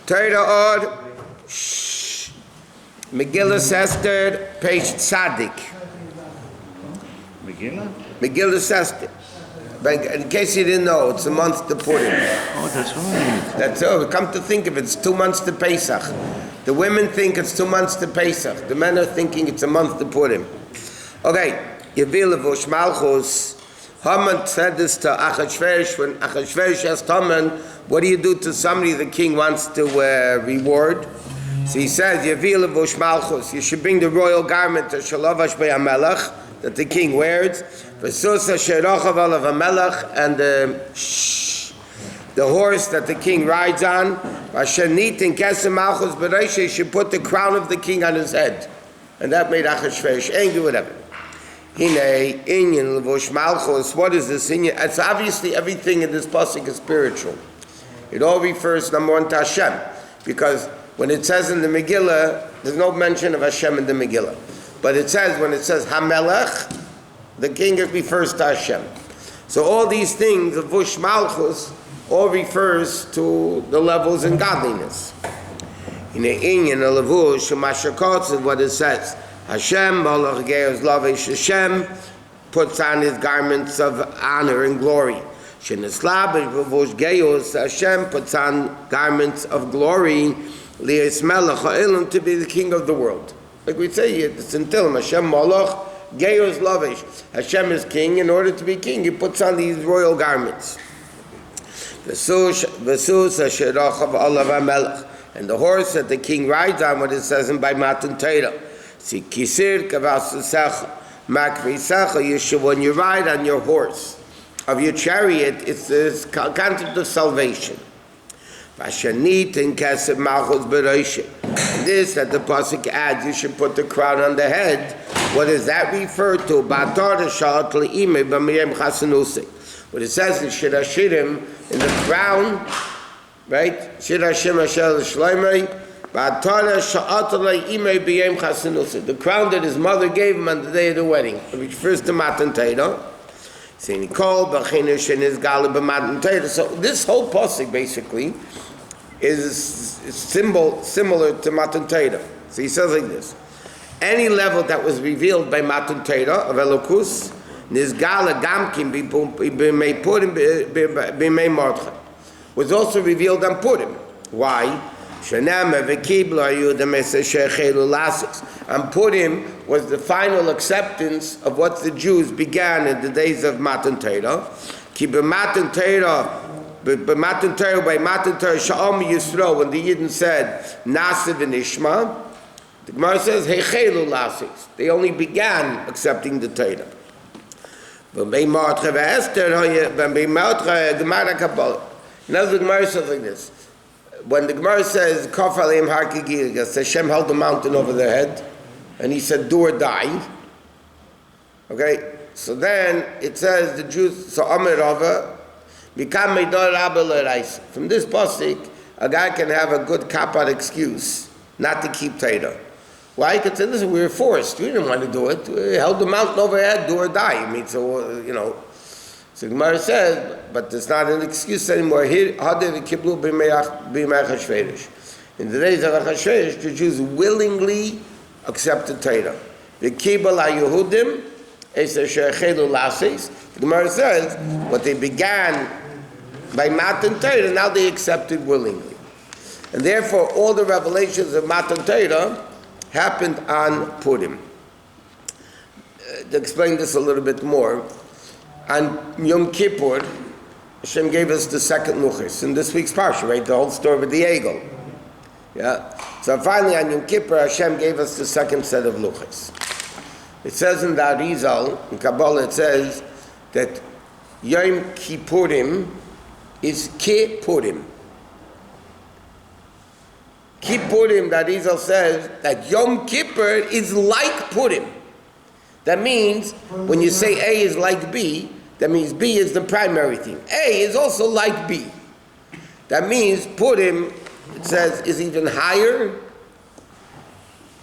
Torah Or, Megillah Esther, page Tzadik. Megillah Esther. But in case you didn't know, it's a month to Purim. Oh, that's right. That's all. Come to think of it, it's 2 months to Pesach. The women think it's 2 months to Pesach. The men are thinking it's a month to Purim. Okay, Yevil Levush Malchus. Haman said this to Achashverosh when Achashverosh asked Haman, what do you do to somebody the king wants to reward? So he says, Yevil Levush Malchus, you should bring the royal garment to Shalovash Be'amelech that the king wears, V'susa sherochav alav hamelech, and the horse that the king rides on, Vashanit in Kesem Malchus B'reisha, should put the crown of the king on his head. And that made Achashverosh angry, whatever. Hine, Inyan Levush Malchus, what is this Inyan? It's obviously everything in this pasuk is spiritual. It all refers, number one, to Hashem. Because when it says in the Megillah, there's no mention of Hashem in the Megillah. But it says, when it says Hamelech, the king, it refers to Hashem. So all these things, the Vush Malchus, all refers to the levels in godliness. In the Inyan, the Levush, Mashakotz is what it says. Hashem, Malach Geos Lavish, Hashem puts on his garments of honor and glory. Shenislabish Vush Geos, Hashem puts on garments of glory, Lias Melech Ha'ilim, to be the king of the world. Like we say, it's in Tilm, Hashem Malach Geos Lavish. Hashem is king. In order to be king, he puts on these royal garments. V'sus Asherochav Olav HaMelech. And the horse that the king rides on, what it says in by Matan Torah. See, Kisir Kavasasecha Makvisecha Yeshu, when you ride on your horse of your chariot, it's this concept of salvation. Vashanit in Kesef Malchus B'reisha. This that the pasuk adds, you should put the crown on the head. What does that refer to? What it says in Shir Hashirim, in the crown, right? Shir Hashem Hashel Shloimei, the crown that his mother gave him on the day of the wedding, which refers to Matan Torah. So this whole pasuk basically is similar to Matan Torah. So he says like this: any level that was revealed by Matan Torah of Elokus, Nizgala Gamkim b'mei Purim b'mei Mordechai, was also revealed on Purim. Why? And Purim was the final acceptance of what the Jews began in the days of Matan Torah. By Matan Torah, Sha'om Yisro, when the Yidden said Nasiv and Ishma, the Gemara says Hechelu Lasis. They only began accepting the Torah. Now the Gemara says like this. When the Gemara says, Kaf Aleim Har Kigilgas, Hashem held the mountain over their head, and he said, do or die. Okay? So then, it says, the Jews, so Amir Rava, Mikam Meidor Rabbi L'Reis. From this pasuk, a guy can have a good kapar excuse not to keep Torah. Why? He could say, listen, we were forced. We didn't want to do it. We held the mountain over our head, do or die. I mean, so, So the Gemara says, but it's not an excuse anymore. In the days of Achashverosh, the Jews willingly accepted Torah. The Gemara says, what they began by Matan Torah, now they accepted willingly. And therefore, all the revelations of Matan Torah happened on Purim. To explain this a little bit more, on Yom Kippur, Hashem gave us the second luchos in this week's parsha, right? The whole story with the Egel. Yeah. So finally, on Yom Kippur, Hashem gave us the second set of luchos. It says in the Arizal, in Kabbalah, it says that Yom Kippurim is Kippurim. Kippurim, the Arizal says that Yom Kippur is like Purim. That means when you say A is like B, that means B is the primary thing. A is also like B. That means Purim, it says, is even higher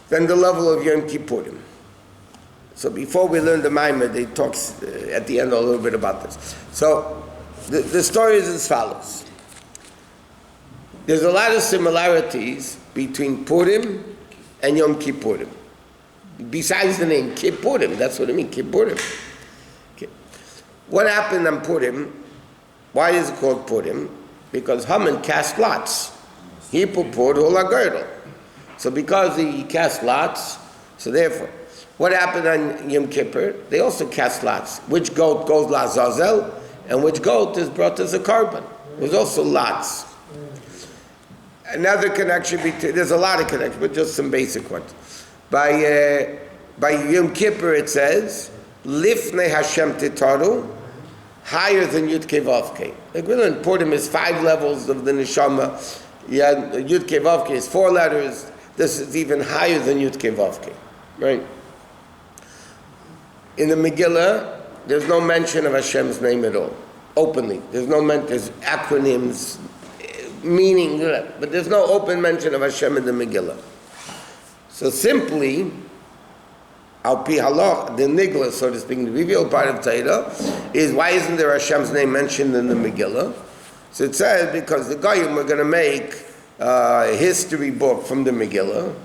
than the level of Yom Kippurim. So before we learn the Maamar, they talk at the end a little bit about this. So the story is as follows. There's a lot of similarities between Purim and Yom Kippurim. Besides the name Kippurim, that's what I mean, Kippurim. Okay. What happened on Purim? Why is it called Purim? Because Haman cast lots. He put hula girdle. So because he cast lots, so therefore, what happened on Yom Kippur? They also cast lots. Which goat goes Lazazel, and which goat is brought as a carbon. There's also lots. Another connection between, there's a lot of connections, but just some basic ones. By Yom Kippur it says, Lifnei Hashem Titaru, higher than Yud Kei Vav Kei. Like we learned, Purim is 5 levels of the neshama. Yud Kei Vav Kei is 4 letters. This is even higher than Yud Kei Vav Kei, right? In the Megillah, there's no mention of Hashem's name at all, openly. There's acronyms, meaning, but there's no open mention of Hashem in the Megillah. So simply, Al Pi Halach, the Nigla, so to speak, the revealed part of Torah, is why isn't there Hashem's name mentioned in the Megillah? So it says, because the Goyim are going to make a history book from the Megillah,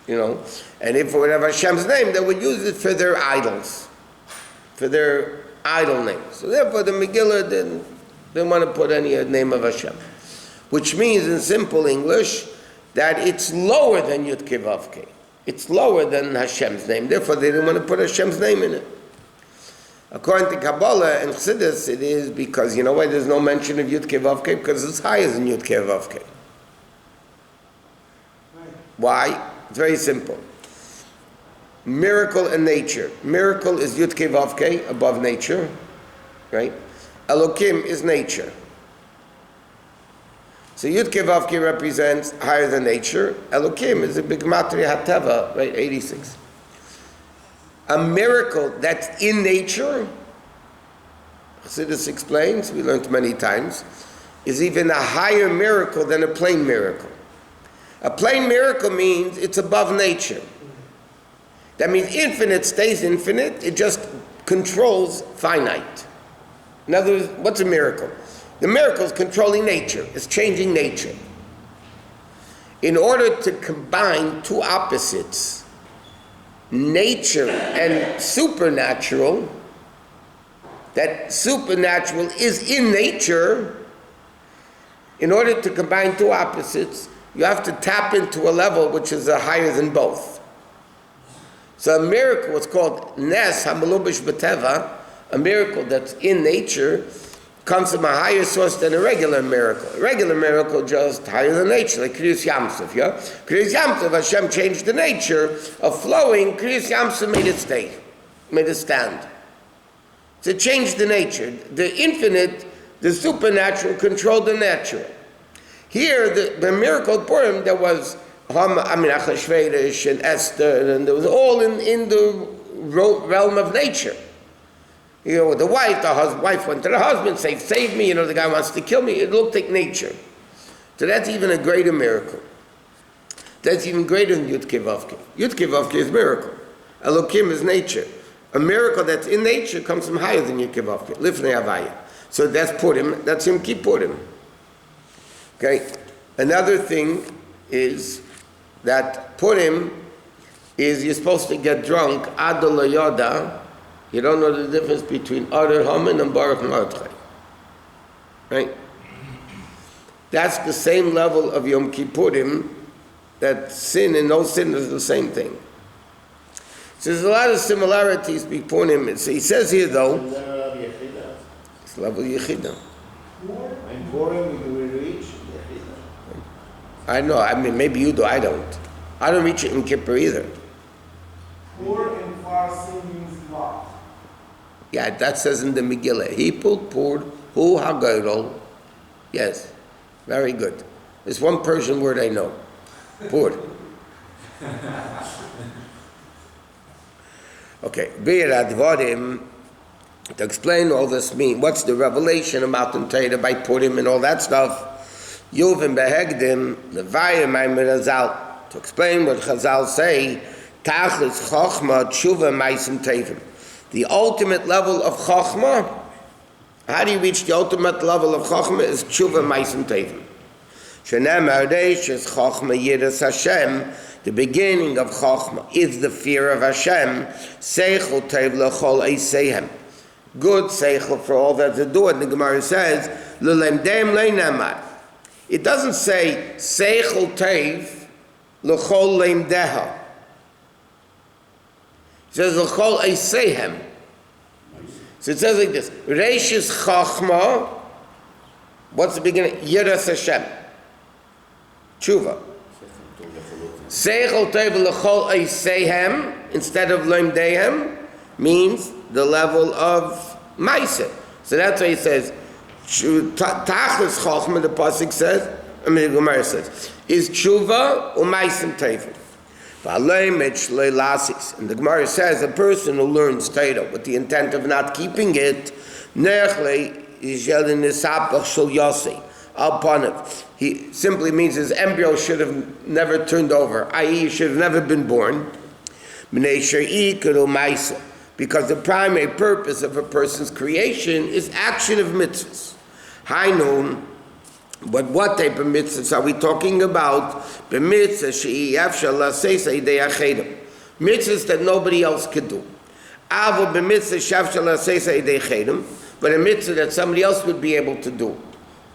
and if it would have Hashem's name, they would use it for their idols, for their idol names. So therefore the Megillah didn't want to put any name of Hashem. Which means in simple English, that it's lower than Yud Kei Vav Kei. It's lower than Hashem's name. Therefore they didn't want to put Hashem's name in it. According to Kabbalah and Chassidus, it is because, you know why there's no mention of Yud Kei Vav Kei? Because it's higher than Yud Kei Vav Kei. Why? It's very simple. Miracle and nature. Miracle is Yud Kei Vav Kei, above nature, right? Elokim is nature. So Yud Kei Vav Kei represents higher than nature. Elokim is a big matri hateva, right? 86. A miracle that's in nature, Chassidus explains, we learned many times, is even a higher miracle than a plain miracle. A plain miracle means it's above nature. That means infinite stays infinite, it just controls finite. In other words, what's a miracle? The miracle is controlling nature, it's changing nature. In order to combine two opposites, nature and supernatural, that supernatural is in nature, in order to combine two opposites, you have to tap into a level which is higher than both. So a miracle is called Nes HaMelubish B'Teva, a miracle that's in nature, comes from a higher source than a regular miracle. A regular miracle just higher than nature, like Kriyas Yamsuf, yeah? Kriyas Yamsuf, Hashem changed the nature of flowing, Kriyas Yamsuf made it stay, made it stand. So it changed the nature. The infinite, the supernatural controlled the natural. Here, the miracle of Purim, there was Achashverosh and Esther, and there was all in the realm of nature. The wife went to the husband, save me, the guy wants to kill me. It looked like nature. So that's even a greater miracle. That's even greater than Yud Kei Vav Kei. Yud Kei Vav Kei is miracle. Elokim is nature. A miracle that's in nature comes from higher than Yud Kei Vav Kei. Lifnei Havaya. So that's Purim, that's Yom Kippurim. Okay? Another thing is that Purim is you're supposed to get drunk, Adol Yoda. You don't know the difference between Adar Haman and Baruch Mordechai. Right? That's the same level of Yom Kippurim, that sin and no sin is the same thing. So there's a lot of similarities between him. So he says here though, it's level Yechida. And Purim we reach I know, maybe you do, I don't. I don't reach it in Kippur either. Pur in Farsi means what? Yeah, that says in the Megillah. Hipul, Pur, Hu, Hagadol. Yes, very good. There's one Persian word I know. Pur. Okay, Bir Advarim, to explain all this mean, what's the revelation about the Torah by Purim and all that stuff, Yuvim Behegdim, Levaya Maamar Azal, to explain what Chazal say, Tachlis Chochma Tshuva Maisim Tevim. The ultimate level of Chochma, how do you reach the ultimate level of Chochma is Tshuva Maisim Tevim. Shenemar Reish is Chochma Yiras Hashem. The beginning of Chochma is the fear of Hashem. Seichel Teiv L'chol Eisehem. Good seichel for all that to do it. The Gemara says, L'lemdeim le'namar. It doesn't say seichel teiv l'chol lemdeha. It says l'chol eisehem. So it says like this: Reish is chachma. What's the beginning? Yiras Hashem. Tshuva. Seichel teiv l'chol eisehem instead of lemdehem means the level of Maisa. So that's why he says, Tachlis Chochma, the Pasuk says, the Gemara says, is Tshuva or Maisim Teifu. And the Gemara says, a person who learns Torah with the intent of not keeping it, upon it. He simply means his embryo should have never turned over, i.e. he should have never been born. Because the primary purpose of a person's creation is action of mitzvahs. Hainun, but what type of mitzvahs are we talking about? Mitzvahs that nobody else could do. But a mitzvah that somebody else would be able to do.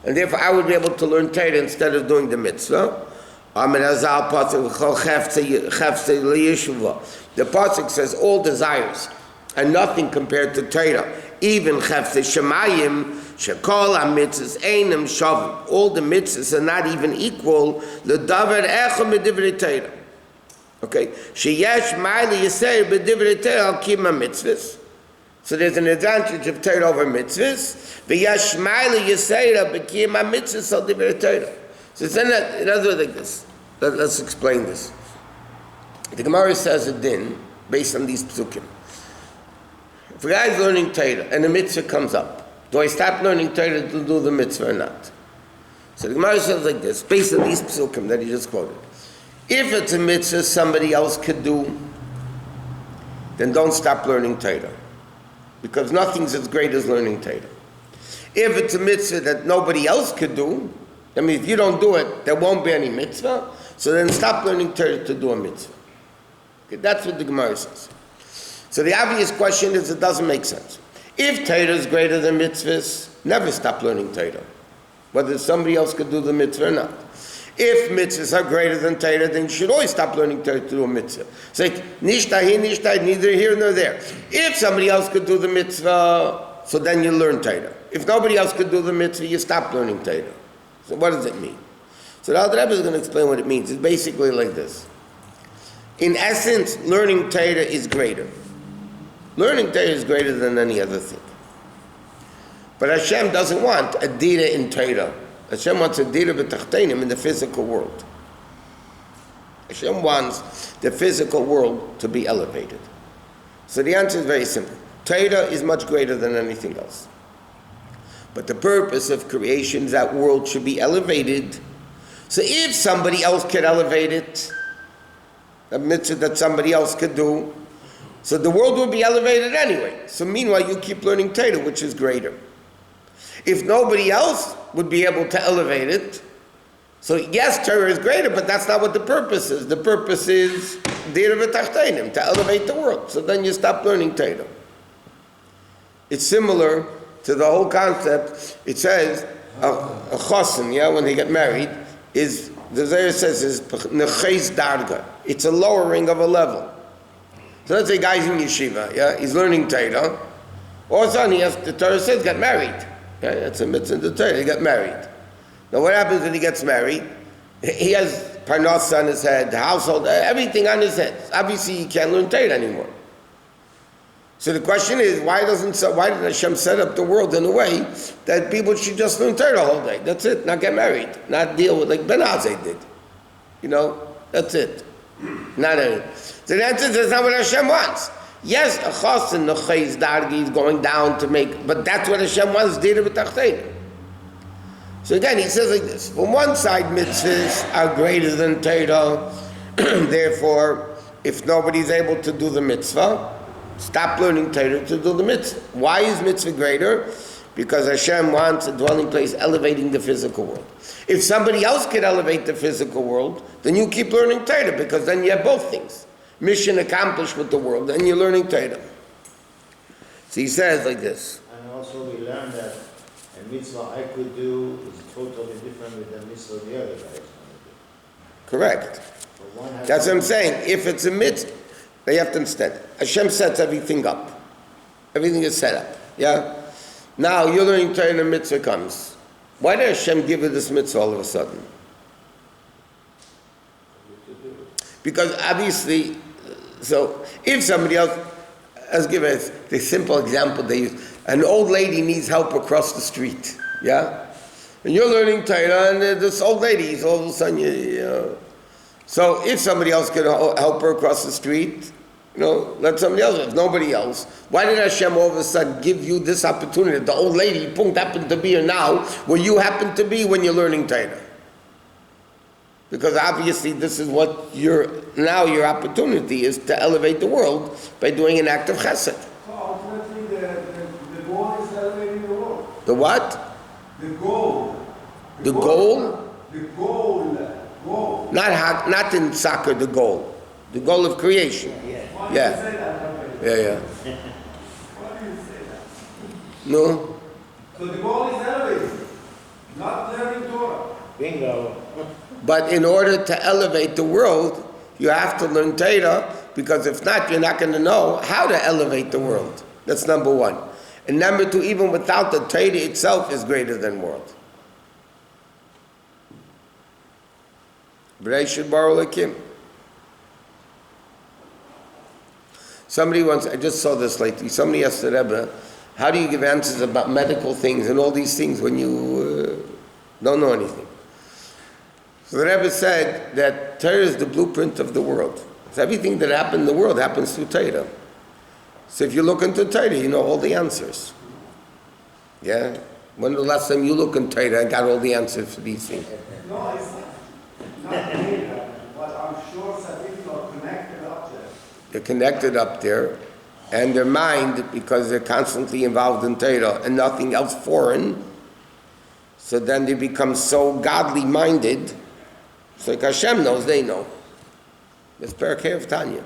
And therefore I would be able to learn Torah instead of doing the mitzvah. The pasuk says all desires and nothing compared to Torah. Even chefse shemayim shekol ha-mitzvahs einam shavim. All the mitzvahs are not even equal. L'davar echad b'divrei Torah. Okay, sheyesh ma'ila yisrael b'divrei Torah al kima mitzvahs. So there's an advantage of Torah over mitzvahs. V'yesh ma'ila yisrael b'kima mitzvahs al divrei Torah. So it's in other words like this. Let's explain this. The Gemara says a din based on these psukim. If a guy is learning Torah and a mitzvah comes up, do I stop learning Torah to do the mitzvah or not? So the Gemara says like this, based on these psukim that he just quoted. If it's a mitzvah somebody else could do, then don't stop learning Torah. Because nothing's as great as learning Torah. If it's a mitzvah that nobody else could do, I mean, if you don't do it, there won't be any mitzvah, so then stop learning Torah to do a mitzvah. Okay, that's what the Gemara says. So the obvious question is, it doesn't make sense. If Torah is greater than mitzvahs, never stop learning Torah, whether somebody else could do the mitzvah or not. If mitzvahs are greater than Torah, then you should always stop learning Torah to do a mitzvah. It's like, nishta here, nishta, neither here nor there. If somebody else could do the mitzvah, so then you learn Torah. If nobody else could do the mitzvah, you stop learning Torah. So what does it mean? So the Rabbi is going to explain what it means. It's basically like this. In essence, learning Torah is greater. Learning Torah is greater than any other thing. But Hashem doesn't want a dira in Torah. Hashem wants a dira b'tachtenim in the physical world. Hashem wants the physical world to be elevated. So the answer is very simple. Torah is much greater than anything else. But the purpose of creation is that world should be elevated. So if somebody else could elevate it, a mitzvah that somebody else could do, so the world will be elevated anyway. So meanwhile, you keep learning Torah, which is greater. If nobody else would be able to elevate it, so yes, Torah is greater, but that's not what the purpose is. The purpose is dira v'tachtenim, to elevate the world. So then you stop learning Torah. It's similar to the whole concept. It says a chosin, when they get married, is the Zohar says is neches darga. It's a lowering of a level. So let's say guy's in yeshiva, he's learning Torah. All of a sudden, the Torah says, get married. That's a mitzvah in the Torah, he got married. Now what happens when he gets married? He has parnasa on his head, the household, everything on his head. Obviously, he can't learn Torah anymore. So the question is, why did Hashem set up the world in a way that people should just learn Torah all day? That's it, not get married, not deal with like Ben Azai did. That's it. Not anything. So the answer is that's not what Hashem wants. Yes, a chos and neches dargi is going down to make, but that's what Hashem wants, dira b'tachtein. So again, he says like this, from one side, mitzvahs are greater than Torah, therefore, if nobody's able to do the mitzvah, stop learning Torah to do the mitzvah. Why is mitzvah greater? because Hashem wants a dwelling place elevating the physical world. If somebody else could elevate the physical world, then you keep learning Torah, because then you have both things. Mission accomplished with the world, and you're learning Torah. So he says like this. And also we learned that a mitzvah I could do is totally different with the mitzvah the other guy is going to do. Correct. But one has That's what I'm saying. If it's a mitzvah, they have to understand. Hashem sets everything up. Everything is set up. Yeah? Now you're learning Torah and a mitzvah comes. Why did Hashem give you this mitzvah all of a sudden? Because obviously, so if somebody else, let's give us the simple example they use. An old lady needs help across the street. Yeah? And you're learning Torah, and this old lady is all of a sudden, so if somebody else could help her across the street, let somebody else, if nobody else. Why did Hashem all of a sudden give you this opportunity? The old lady happened to be here now, where you happen to be when you're learning Torah. Because obviously this is what your opportunity is to elevate the world by doing an act of chesed. So ultimately the goal is elevating the world. The what? The goal. The goal? The goal. Not in soccer, the goal. The goal of creation. Why do you Yeah. say that? Yeah. Why do you say that? No? So the goal is elevating, not learning Torah. bingo. But in order to elevate the world, you have to learn Torah, because if not, you're not going to know how to elevate the world. That's number one. And number two, even without the Torah itself is greater than world. B'reishit bara Elokim. Somebody once, I just saw this lately, somebody asked the Rebbe, how do you give answers about medical things and all these things when you don't know anything? So the Rebbe said that Torah is the blueprint of the world. So everything that happened in the world happens through Torah. So if you look into Torah, you know all the answers. Yeah? When the last time you looked in Torah and got all the answers for these things? No, it's not Torah, but I'm sure that people are connected up there. They're connected up there, and their mind, because they're constantly involved in Torah and nothing else foreign, so then they become so godly minded. So like Hashem knows, they know. It's Perkei of Tanya.